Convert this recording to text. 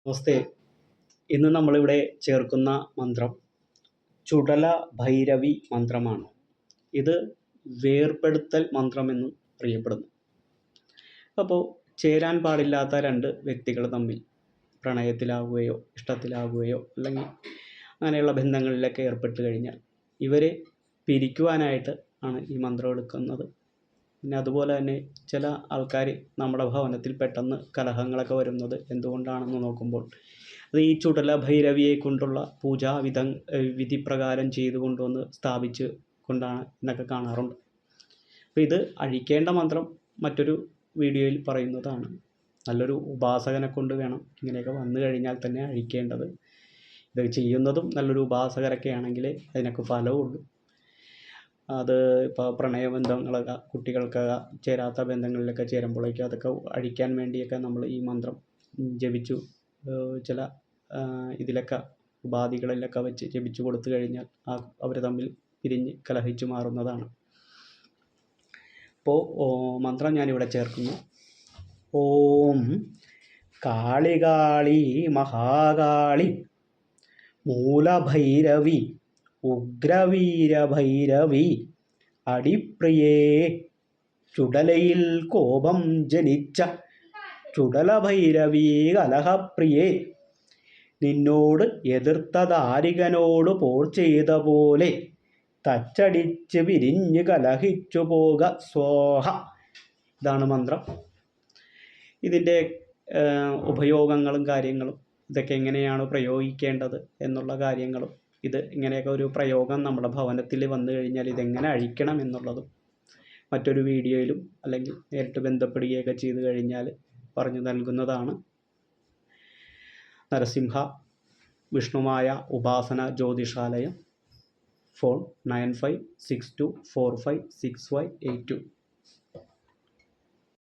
നമസ്തേ. ഇന്ന് നമ്മളിവിടെ ചേർക്കുന്ന മന്ത്രം ചുടല ഭൈരവി മന്ത്രമാണ്. ഇത് വേർപെടുത്തൽ മന്ത്രമെന്നും അറിയപ്പെടുന്നു. അപ്പോൾ ചേരാൻ പാടില്ലാത്ത രണ്ട് വ്യക്തികൾ തമ്മിൽ പ്രണയത്തിലാവുകയോ ഇഷ്ടത്തിലാവുകയോ അല്ലെങ്കിൽ അങ്ങനെയുള്ള ബന്ധങ്ങളിലൊക്കെ ഏർപ്പെട്ട് കഴിഞ്ഞാൽ ഇവരെ പിരിക്കുവാനായിട്ട് ആണ് ഈ മന്ത്രം എടുക്കുന്നത്. പിന്നെ അതുപോലെ തന്നെ ചില ആൾക്കാർ നമ്മുടെ ഭവനത്തിൽ പെട്ടെന്ന് കലഹങ്ങളൊക്കെ വരുന്നത് എന്തുകൊണ്ടാണെന്ന് നോക്കുമ്പോൾ അത് ഈ ചുടല ഭൈരവിയെ കൊണ്ടുള്ള വിധി പ്രകാരം ചെയ്തു കൊണ്ടുവന്ന് സ്ഥാപിച്ച് കൊണ്ടാണ് എന്നൊക്കെ കാണാറുണ്ട്. അപ്പോൾ ഇത് അഴിക്കേണ്ട മന്ത്രം മറ്റൊരു വീഡിയോയിൽ പറയുന്നതാണ്. നല്ലൊരു ഉപാസകനെ കൊണ്ട് വേണം ഇങ്ങനെയൊക്കെ വന്നു കഴിഞ്ഞാൽ തന്നെ അഴിക്കേണ്ടത്. ഇത് ചെയ്യുന്നതും നല്ലൊരു ഉപാസകരൊക്കെ ആണെങ്കിലേ അതിനൊക്കെ ഫലമുള്ളൂ. അത് ഇപ്പോൾ പ്രണയബന്ധങ്ങളൊക്കെ കുട്ടികൾക്കൊക്കെ ചേരാത്ത ബന്ധങ്ങളിലൊക്കെ ചേരുമ്പോഴേക്കും അതൊക്കെ അഴിക്കാൻ വേണ്ടിയൊക്കെ നമ്മൾ ഈ മന്ത്രം ജപിച്ചു ചില ഇതിലൊക്കെ ഉപാധികളിലൊക്കെ വെച്ച് ജപിച്ചു കൊടുത്തു കഴിഞ്ഞാൽ അവർ തമ്മിൽ പിരിഞ്ഞ് കലഹിച്ചു മാറുന്നതാണ്. അപ്പോൾ മന്ത്രം ഞാനിവിടെ ചേർക്കുന്നു. ഓം കാളി കാളി മഹാകാളി മൂലഭൈരവി ഉഗ്രവീരഭൈരവി അടിപ്രിയേ ചുടലയിൽ കോപം ജനിച്ച ചുടലഭൈരവി കലഹപ്രിയേ നിന്നോട് എതിർത്ത ദാരികനോട് പോർ ചെയ്ത പോലെ തച്ചടിച്ച് പിരിഞ്ഞ് കലഹിച്ചു പോക സ്വാഹ. ഇതാണ് മന്ത്രം. ഇതിൻ്റെ ഉപയോഗങ്ങളും കാര്യങ്ങളും ഇതൊക്കെ എങ്ങനെയാണ് പ്രയോഗിക്കേണ്ടത് എന്നുള്ള കാര്യങ്ങളും ഇത് ഇങ്ങനെയൊക്കെ ഒരു പ്രയോഗം നമ്മുടെ ഭവനത്തിൽ വന്നു കഴിഞ്ഞാൽ ഇതെങ്ങനെ അഴിക്കണം എന്നുള്ളതും മറ്റൊരു വീഡിയോയിലും അല്ലെങ്കിൽ നേരിട്ട് ബന്ധപ്പെടുകയൊക്കെ ചെയ്തു കഴിഞ്ഞാൽ പറഞ്ഞു നൽകുന്നതാണ്. നരസിംഹ വിഷ്ണുമായ ഉപാസന ജ്യോതിഷാലയം. ഫോൺ 9562456582.